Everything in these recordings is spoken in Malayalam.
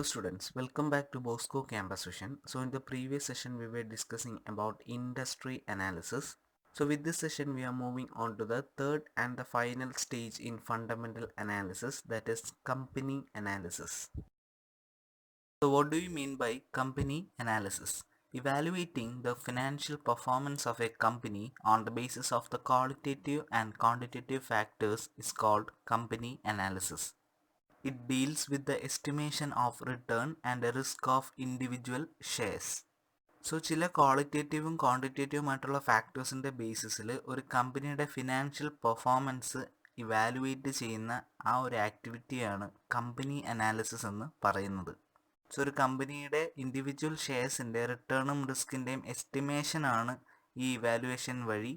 Hello students, welcome back to Bosco Campus Session. So in the previous session we were discussing about industry analysis. So with this session we are moving on to the third and the final stage in fundamental analysis, that is company analysis. So what do you mean by company analysis? Evaluating the financial performance of a company on the basis of the qualitative and quantitative factors is called company analysis. It deals with the estimation of return and the risk of individual shares. So ചില ക്വാളിറ്റേറ്റീവും ക്വാണ്ടിറ്റേറ്റീവുമായിട്ടുള്ള ഫാക്ടേഴ്സിൻ്റെ ബേസിസിൽ ഒരു കമ്പനിയുടെ ഫിനാൻഷ്യൽ പെർഫോമൻസ് ഇവാലുവേറ്റ് ചെയ്യുന്ന ആ ഒരു ആക്ടിവിറ്റിയാണ് കമ്പനി അനാലിസിസ് എന്ന് പറയുന്നത്. സോ ഒരു കമ്പനിയുടെ ഇൻഡിവിജ്വൽ ഷെയർസിൻ്റെ റിട്ടേണും റിസ്കിൻ്റെയും എസ്റ്റിമേഷനാണ് ഈ ഇവാലുവേഷൻ വഴി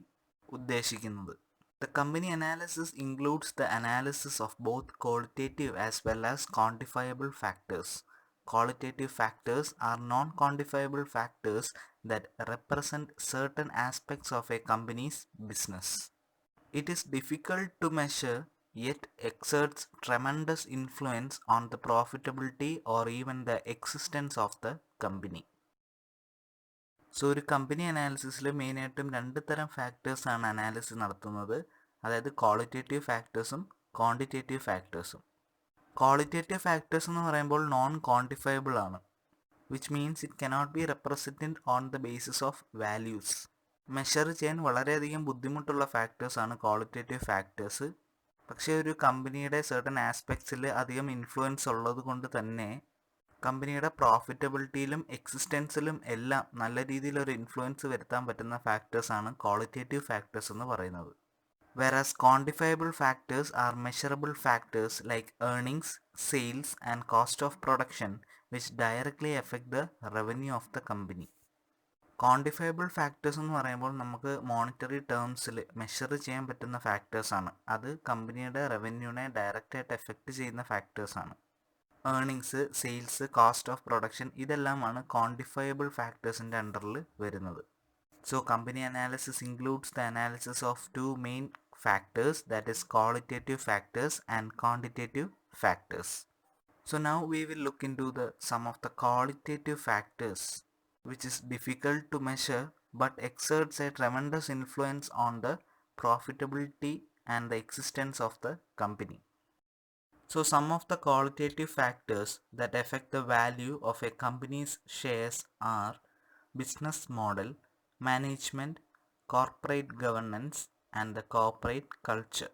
ഉദ്ദേശിക്കുന്നത്. The company analysis includes the analysis of both qualitative as well as quantifiable factors. Qualitative factors are non-quantifiable factors that represent certain aspects of a company's business. It is difficult to measure yet exerts tremendous influence on the profitability or even the existence of the company. So ഒരു കമ്പനി അനാലിസിസിൽ മെയിനായിട്ടും രണ്ട് തരം ഫാക്ടേഴ്സാണ് അനാലിസിസ് നടത്തുന്നത്, അതായത് ക്വാളിറ്റേറ്റീവ് ഫാക്ടേഴ്സും ക്വാണ്ടിറ്റേറ്റീവ് ഫാക്ടേഴ്സും. ക്വാളിറ്റേറ്റീവ് ഫാക്ടേഴ്സ് എന്ന് പറയുമ്പോൾ നോൺ ക്വാണ്ടിഫയബിൾ ആണ്, which means it cannot be represented on the basis of values. Measure ചെയ്യാൻ വളരെയധികം ബുദ്ധിമുട്ടുള്ള ഫാക്ടേഴ്സാണ് ക്വാളിറ്റേറ്റീവ് ഫാക്ടേഴ്സ്. പക്ഷേ ഒരു കമ്പനിയുടെ സർട്ടൻ ആസ്പെക്ട്സിൽ അധികം ഇൻഫ്ലുവൻസ് ഉള്ളത് കൊണ്ട് തന്നെ കമ്പനിയുടെ പ്രോഫിറ്റബിലിറ്റിയിലും എക്സിസ്റ്റൻസിലും എല്ലാം നല്ല രീതിയിലൊരു ഇൻഫ്ലുവൻസ് വരുത്താൻ പറ്റുന്ന ഫാക്ടേഴ്സാണ് ക്വാളിറ്റേറ്റീവ് ഫാക്ടേഴ്സ് എന്ന് പറയുന്നത്. Whereas quantifiable factors are measurable factors like earnings, sales and cost of production which directly affect the revenue of the company. Quantifiable factors എന്ന് പറയുമ്പോൾ നമുക്ക് മോണിറ്ററി ടേംസിൽ മെഷർ ചെയ്യാൻ പറ്റുന്ന ഫാക്ടേഴ്സാണ്. അത് കമ്പനിയുടെ റവന്യൂവിനെ ഡയറക്റ്റായിട്ട് എഫക്റ്റ് ചെയ്യുന്ന ഫാക്ടേഴ്സാണ്. Earnings, sales, cost of production ഇതെല്ലാമാണ് ക്വാണ്ടിഫയബിൾ ഫാക്ടേഴ്സിൻ്റെ അണ്ടറിൽ വരുന്നത്. So company analysis includes the analysis of two main factors, that is qualitative factors and quantitative factors. So now we will look into some of the qualitative factors which is difficult to measure but exerts a tremendous influence on the profitability and the existence of the company. So some of the qualitative factors that affect the value of a company's shares are business model, management, corporate governance and the corporate culture.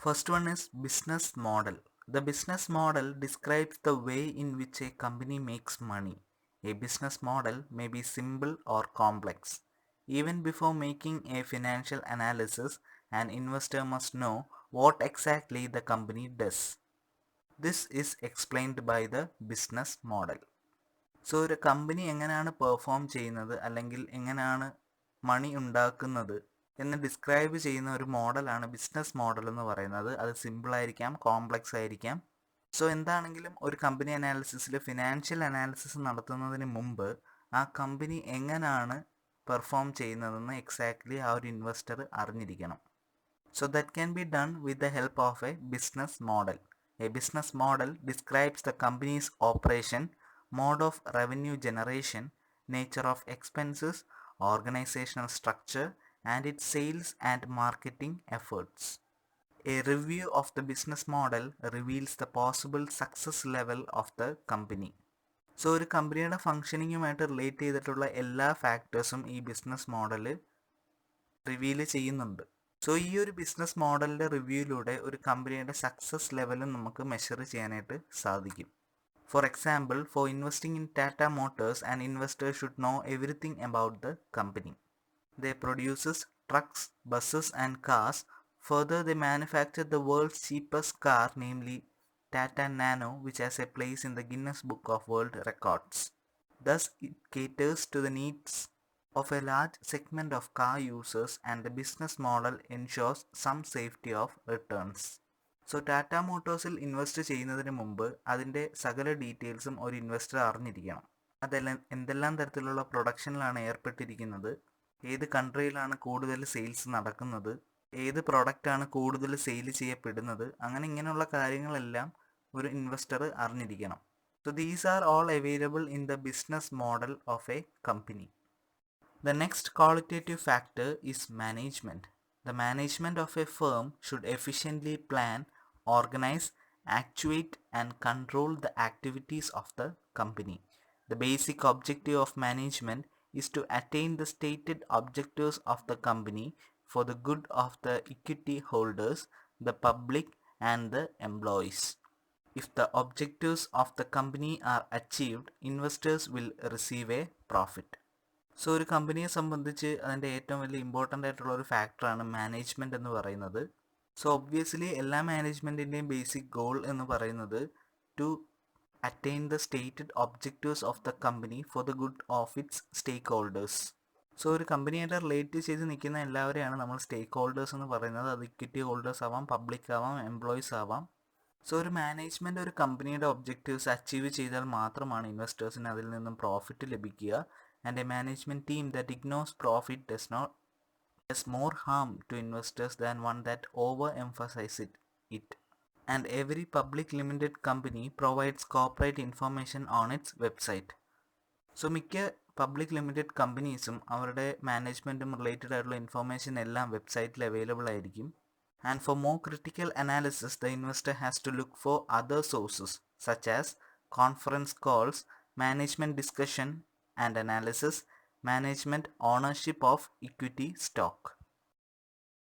First one is business model. The business model describes the way in which a company makes money. A business model may be simple or complex. Even before making a financial analysis, an investor must know what exactly the company does. This is explained by the business model. So ഒരു കമ്പനി എങ്ങനെയാണ് പെർഫോം ചെയ്യുന്നത് അല്ലെങ്കിൽ എങ്ങനെയാണ് മണി ഉണ്ടാക്കുന്നത് എന്ന് ഡിസ്ക്രൈബ് ചെയ്യുന്ന ഒരു മോഡലാണ് ബിസിനസ് മോഡൽ എന്ന് പറയുന്നത്. അത് സിമ്പിളായിരിക്കാം, കോംപ്ലക്സ് ആയിരിക്കാം. സോ എന്താണെങ്കിലും ഒരു കമ്പനി അനാലിസിസിൽ ഫിനാൻഷ്യൽ അനാലിസിസ് നടത്തുന്നതിന് മുമ്പ് ആ കമ്പനി എങ്ങനെയാണ് പെർഫോം ചെയ്യുന്നതെന്ന് എക്സാക്ട്ലി ആ ഒരു ഇൻവെസ്റ്റർ അറിഞ്ഞിരിക്കണം. So that can be done with the help of A business model. A business model describes the companies operation, mode of revenue generation, nature of expenses, organizational structure, and its sales and marketing efforts. A review of the business model reveals the possible success level of the company. So ഒരു കമ്പനിയുടെ ഫങ്ഷനിങ്ങുമായിട്ട് റിലേറ്റ് ചെയ്തിട്ടുള്ള എല്ലാ ഫാക്ടേഴ്സും ഈ ബിസിനസ് മോഡൽ റിവീൽ ചെയ്യുന്നുണ്ട്. സോ ഈ ഒരു ബിസിനസ് മോഡലിൻ്റെ റിവ്യൂയിലൂടെ ഒരു കമ്പനിയുടെ സക്സസ് ലെവലും നമുക്ക് മെഷർ ചെയ്യാനായിട്ട് സാധിക്കും. For example, for investing in Tata Motors, an investor should know everything about the company. They produces trucks, buses and cars. Further, they manufacture the world's cheapest car, namely Tata Nano, which has a place in the Guinness Book of World Records. Thus, it caters to the needs of a large segment of car users and the business model ensures some safety of returns. So Tata മോട്ടോഴ്സിൽ ഇൻവെസ്റ്റ് ചെയ്യുന്നതിന് മുമ്പ് അതിൻ്റെ സകല ഡീറ്റെയിൽസും ഒരു ഇൻവെസ്റ്റർ അറിഞ്ഞിരിക്കണം. അതെല്ലാം എന്തെല്ലാം തരത്തിലുള്ള പ്രൊഡക്ഷനിലാണ് ഏർപ്പെട്ടിരിക്കുന്നത്, ഏത് കൺട്രിയിലാണ് കൂടുതൽ സെയിൽസ് നടക്കുന്നത്, ഏത് പ്രൊഡക്റ്റാണ് കൂടുതൽ സെയിൽ ചെയ്യപ്പെടുന്നത്, അങ്ങനെ ഇങ്ങനെയുള്ള കാര്യങ്ങളെല്ലാം ഒരു ഇൻവെസ്റ്റർ അറിഞ്ഞിരിക്കണം. So these are all available in the business model of a company. The next qualitative factor is management. The management of a firm should efficiently plan, organize, actuate, and control the activities of the company. The basic objective of management is to attain the stated objectives of the company for the good of the equity holders, the public, and the employees. If the objectives of the company are achieved, investors will receive a profit. So ഒരു കമ്പനിയെ സംബന്ധിച്ച് അതിൻ്റെ ഏറ്റവും വലിയ ഇമ്പോർട്ടൻ്റ് ആയിട്ടുള്ള ഒരു ഫാക്ടറാണ് മാനേജ്മെൻറ്റ് എന്ന് പറയുന്നത്. സോ ഒബ്വിയസ്ലി എല്ലാ മാനേജ്മെൻറ്റിൻ്റെയും ബേസിക് ഗോൾ എന്ന് പറയുന്നത് to attain the stated objectives of the company for the good of its stakeholders. So ഒരു കമ്പനിയായിട്ട് റിലേറ്റ് ചെയ്ത് നിൽക്കുന്ന എല്ലാവരെയാണ് നമ്മൾ സ്റ്റേക്ക് ഹോൾഡേഴ്സ് എന്ന് പറയുന്നത്. അത് ഇക്വിറ്റി ഹോൾഡേഴ്സ് ആവാം, പബ്ലിക് ആവാം, എംപ്ലോയീസ് ആവാം. സോ ഒരു മാനേജ്മെൻറ്റ് ഒരു കമ്പനിയുടെ ഒബ്ജക്റ്റീവ്സ് അച്ചീവ് ചെയ്താൽ മാത്രമാണ് ഇൻവെസ്റ്റേഴ്സിന് അതിൽ നിന്നും പ്രോഫിറ്റ് ലഭിക്കുക. And a management team that ignores profit does more harm to investors than one that overemphasizes it. And every public limited company provides corporate information on its website. So മിക്ക പബ്ലിക് ലിമിറ്റഡ് കമ്പനീസും അവരുടെ മാനേജ്മെൻറ്റും റിലേറ്റഡ് ആയിട്ടുള്ള ഇൻഫോർമേഷൻ എല്ലാം വെബ്സൈറ്റിൽ അവൈലബിൾ ആയിരിക്കും. And for more critical analysis, the investor has to look for other sources such as conference calls, management discussion and analysis, management ownership of equity stock.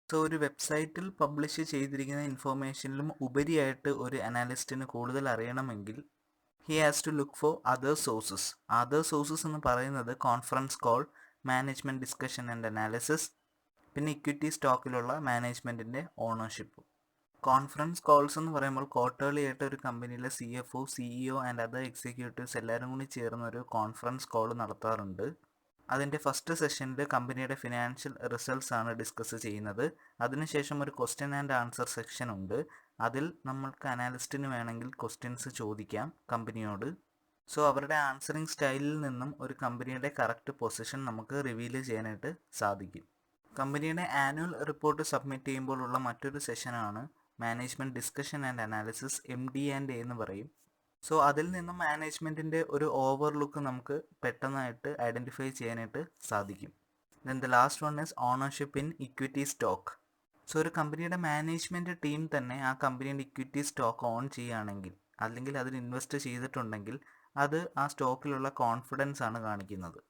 So ഒരു വെബ്സൈറ്റിൽ പബ്ലിഷ് ചെയ്തിരിക്കുന്ന ഇൻഫോർമേഷനിലും ഉപരിയായിട്ട് ഒരു അനാലിസ്റ്റിന് കൂടുതൽ അറിയണമെങ്കിൽ he has to look for other sources. Other sources എന്ന് പറയുന്നത് conference call, management discussion and analysis, പിന്നെ ഇക്വിറ്റി സ്റ്റോക്കിലുള്ള മാനേജ്മെൻറ്റിൻ്റെ ഓണർഷിപ്പ്. കോൺഫറൻസ് കോൾസ് എന്ന് പറയുമ്പോൾ ക്വാർട്ടർലി ആയിട്ട് ഒരു കമ്പനിയിലെ CFO, CEO and other executives എല്ലാവരും കൂടി ചേർന്ന് ഒരു കോൺഫറൻസ് കോൾ നടത്താറുണ്ട്. അതിൻ്റെ ഫസ്റ്റ് സെഷനിൽ കമ്പനിയുടെ ഫിനാൻഷ്യൽ റിസൾട്ട്സ് ആണ് ഡിസ്കസ് ചെയ്യുന്നത്. അതിനുശേഷം ഒരു ക്വസ്റ്റ്യൻ ആൻഡ് ആൻസർ സെക്ഷൻ ഉണ്ട്. അതിൽ നമ്മൾക്ക് അനാലിസ്റ്റിന് വേണമെങ്കിൽ ക്വസ്റ്റ്യൻസ് ചോദിക്കാം കമ്പനിയോട്. സോ അവരുടെ ആൻസറിങ് സ്റ്റൈലിൽ നിന്നും ഒരു കമ്പനിയുടെ കറക്റ്റ് പൊസിഷൻ നമുക്ക് റിവീൽ ചെയ്യാനായിട്ട് സാധിക്കും. കമ്പനിയുടെ ആനുവൽ റിപ്പോർട്ട് സബ്മിറ്റ് ചെയ്യുമ്പോഴുള്ള മറ്റൊരു സെഷനാണ് management discussion and analysis, MD&A എന്ന് പറയും. സോ അതിൽ നിന്നും മാനേജ്മെൻറ്റിൻ്റെ ഒരു ഓവർലുക്ക് നമുക്ക് പെട്ടെന്നായിട്ട് ഐഡൻറ്റിഫൈ ചെയ്യാനായിട്ട് സാധിക്കും. Then the last one is ownership in equity stock. So ഒരു കമ്പനിയുടെ മാനേജ്മെൻറ്റ് ടീം തന്നെ ആ കമ്പനിയുടെ ഇക്വിറ്റി സ്റ്റോക്ക് ഓൺ ചെയ്യുകയാണെങ്കിൽ അല്ലെങ്കിൽ അതിൽ ഇൻവെസ്റ്റ് ചെയ്തിട്ടുണ്ടെങ്കിൽ അത് ആ സ്റ്റോക്കിലുള്ള കോൺഫിഡൻസ് ആണ് കാണിക്കുന്നത്.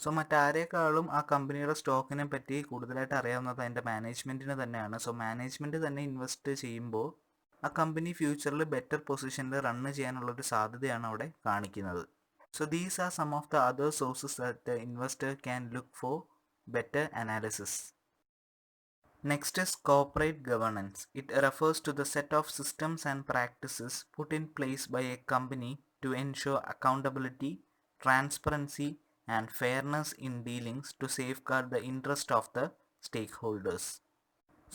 സോ മറ്റാരേക്കാളും ആ കമ്പനിയുടെ സ്റ്റോക്കിനെ പറ്റി കൂടുതലായിട്ട് അറിയാവുന്നത് അതിൻ്റെ മാനേജ്മെൻറ്റിന് തന്നെയാണ്. സോ മാനേജ്മെൻറ്റ് തന്നെ ഇൻവെസ്റ്റ് ചെയ്യുമ്പോൾ ആ കമ്പനി ഫ്യൂച്ചറിൽ ബെറ്റർ പൊസിഷനിൽ റണ്ണ് ചെയ്യാനുള്ളൊരു സാധ്യതയാണ് അവിടെ കാണിക്കുന്നത്. So these are some of the other sources that the investor can look for better analysis. Next is corporate governance. It refers to the set of systems and practices put in place by a company to ensure accountability, transparency, and fairness in dealings to safeguard the interest of the stakeholders.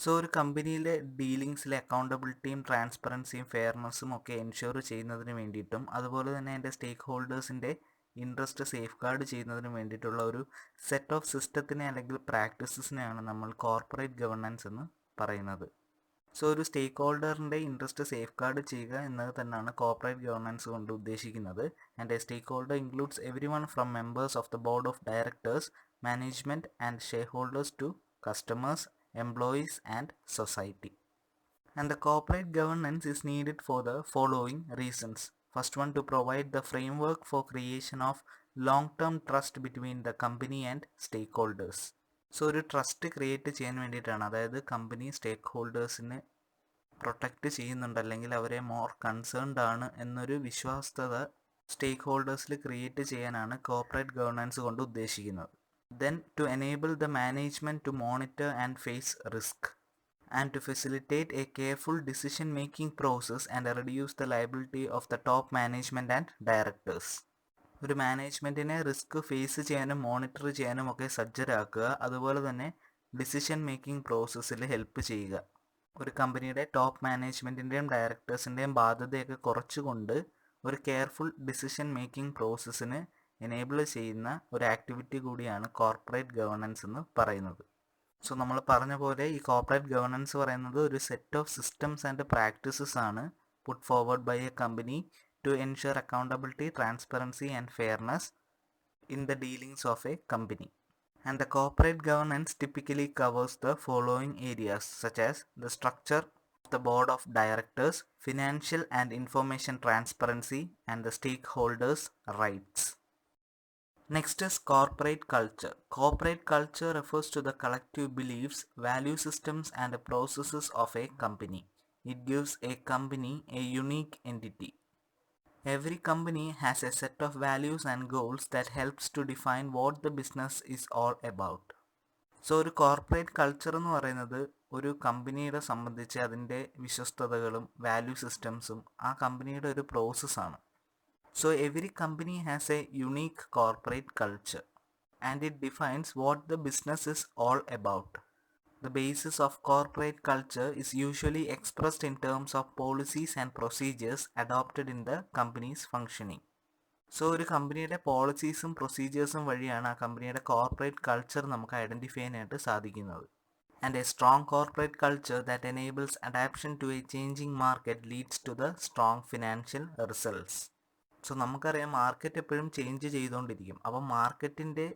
So ഒരു കമ്പനിയിലെ ഡീലിങ്സിലെ അക്കൗണ്ടബിലിറ്റിയും ട്രാൻസ്പെറൻസിയും ഫെയർനെസ്സും ഒക്കെ എൻഷുർ ചെയ്യുന്നതിന് വേണ്ടിയിട്ടും അതുപോലെ തന്നെ അതിൻ്റെ സ്റ്റേക്ക് ഹോൾഡേഴ്സിൻ്റെ ഇൻട്രസ്റ്റ് സേഫ് ഗാർഡ് ചെയ്യുന്നതിന് വേണ്ടിയിട്ടുള്ള ഒരു സെറ്റ് ഓഫ് സിസ്റ്റത്തിനെ അല്ലെങ്കിൽ പ്രാക്ടീസസിനെയാണ് നമ്മൾ കോർപ്പറേറ്റ് ഗവർണൻസ് എന്ന് പറയുന്നത്. സോ ഒരു സ്റ്റേക്ക് ഹോൾഡറിൻ്റെ ഇൻട്രസ്റ്റ് സേഫ് ഗാർഡ് ചെയ്യുക എന്നത് തന്നെയാണ് കോർപ്പറേറ്റ് ഗവർണൻസ് കൊണ്ട് ഉദ്ദേശിക്കുന്നത്. And a stakeholder includes everyone from members of the board of directors, management and shareholders to customers, employees and society. And the corporate governance is needed for the following reasons. First one, to provide the framework for creation of long-term trust between the company and stakeholders. So ഒരു ട്രസ്റ്റ് ക്രിയേറ്റ് ചെയ്യാൻ വേണ്ടിയിട്ടാണ്, അതായത് കമ്പനി സ്റ്റേക്ക് ഹോൾഡേഴ്സിനെ പ്രൊട്ടക്റ്റ് ചെയ്യുന്നുണ്ട് അല്ലെങ്കിൽ അവരെ മോർ കൺസേൺഡ് ആണ് എന്നൊരു വിശ്വാസ്യത സ്റ്റേക്ക് ഹോൾഡേഴ്സിൽ ക്രിയേറ്റ് ചെയ്യാനാണ് കോർപ്പറേറ്റ് ഗവർണൻസ് കൊണ്ട് ഉദ്ദേശിക്കുന്നത്. Then to enable the management to monitor and face risk, and to facilitate a careful decision making process and reduce the liability of the top management and directors. ഒരു മാനേജ്മെൻറ്റിനെ റിസ്ക് ഫേസ് ചെയ്യാനും മോണിറ്റർ ചെയ്യാനും ഒക്കെ സജ്ജരാക്കുക, അതുപോലെ തന്നെ ഡിസിഷൻ മേക്കിംഗ് പ്രോസസ്സിൽ ഹെൽപ്പ് ചെയ്യുക. ഒരു കമ്പനിയുടെ ടോപ്പ് മാനേജ്മെൻറ്റിൻ്റെയും ഡയറക്ടേഴ്സിൻ്റെയും ബാധ്യതയൊക്കെ കുറച്ചുകൊണ്ട് ഒരു കെയർഫുൾ ഡിസിഷൻ മേക്കിംഗ് പ്രോസസ്സിന് എനേബിൾ ചെയ്യുന്ന ഒരു ആക്ടിവിറ്റി കൂടിയാണ് കോർപ്പറേറ്റ് ഗവർണൻസ് എന്ന് പറയുന്നത്. സോ നമ്മൾ പറഞ്ഞ പോലെ ഈ കോർപ്പറേറ്റ് ഗവർണൻസ് പറയുന്നത് ഒരു set of systems and practices ആണ് put forward by a company to ensure accountability, transparency, and fairness in the dealings of a company. And the corporate governance typically covers the following areas such as the structure of the board of directors, financial and information transparency, and the stakeholders' rights. Next is corporate culture. Corporate culture refers to the collective beliefs, value systems, and the processes of a company. It gives a company a unique entity. Every company has a set of values and goals that helps to define what the business is all about. So ഒരു കോർപ്പറേറ്റ് കൾച്ചർ എന്ന് പറയുന്നത് ഒരു കമ്പനിയുടെ സംബന്ധിച്ച് അതിൻ്റെ വിശ്വസ്തതകളും വാല്യൂ സിസ്റ്റംസും ആ കമ്പനിയുടെ ഒരു പ്രോസസ്സാണ്. So every company has A unique corporate culture and it defines what the business is all about. The basis of corporate culture is usually expressed in terms of policies and procedures adopted in the company's functioning. So ഒരു കമ്പനിയുടെ പോളിസീസും പ്രൊസീജിയേഴ്സും വഴിയാണ് ആ കമ്പനിയുടെ കോർപ്പറേറ്റ് കൾച്ചർ നമുക്ക് ഐഡൻറ്റിഫൈ ചെയ്യാനായിട്ട് സാധിക്കുന്നത്. And a strong corporate culture that enables adaption to a changing market leads to the strong financial results. So നമുക്കറിയാം മാർക്കറ്റ് എപ്പോഴും ചേഞ്ച് ചെയ്തുകൊണ്ടിരിക്കും. അപ്പോൾ മാർക്കറ്റിൻ്റെ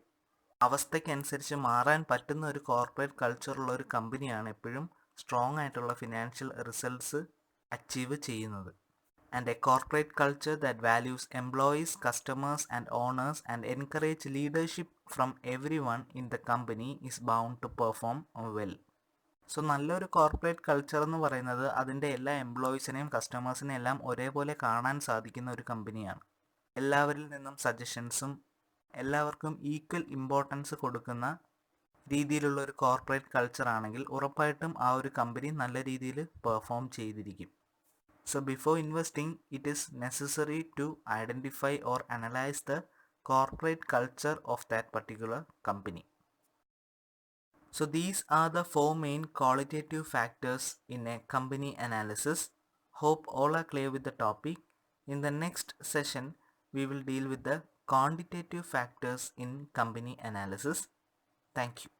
അവസ്ഥയ്ക്കനുസരിച്ച് മാറാൻ പറ്റുന്ന ഒരു കോർപ്പറേറ്റ് കൾച്ചറുള്ള ഒരു കമ്പനിയാണ് എപ്പോഴും സ്ട്രോങ് ആയിട്ടുള്ള ഫിനാൻഷ്യൽ റിസൾട്ട്സ് അച്ചീവ് ചെയ്യുന്നത്. And a corporate culture that values employees, customers, and owners and encourage leadership from everyone in the company is bound to perform well. So നല്ലൊരു കോർപ്പറേറ്റ് കൾച്ചർ എന്ന് പറയുന്നത് അതിൻ്റെ എല്ലാ എംപ്ലോയീസിനെയും കസ്റ്റമേഴ്സിനെയും എല്ലാം ഒരേപോലെ കാണാൻ സാധിക്കുന്ന ഒരു കമ്പനിയാണ്. എല്ലാവരിൽ നിന്നും സജഷൻസും എല്ലാവർക്കും ഈക്വൽ ഇമ്പോർട്ടൻസ് കൊടുക്കുന്ന രീതിയിലുള്ള ഒരു കോർപ്പറേറ്റ് കൾച്ചർ ആണെങ്കിൽ ഉറപ്പായിട്ടും ആ ഒരു കമ്പനി നല്ല രീതിയിൽ പെർഫോം ചെയ്തിരിക്കും. So before investing, it is necessary to identify or analyze the corporate culture of that particular company. So these are the 4 main qualitative factors in a company analysis. Hope all are clear with the topic. In the next session, we will deal with the quantitative factors in company analysis. Thank you.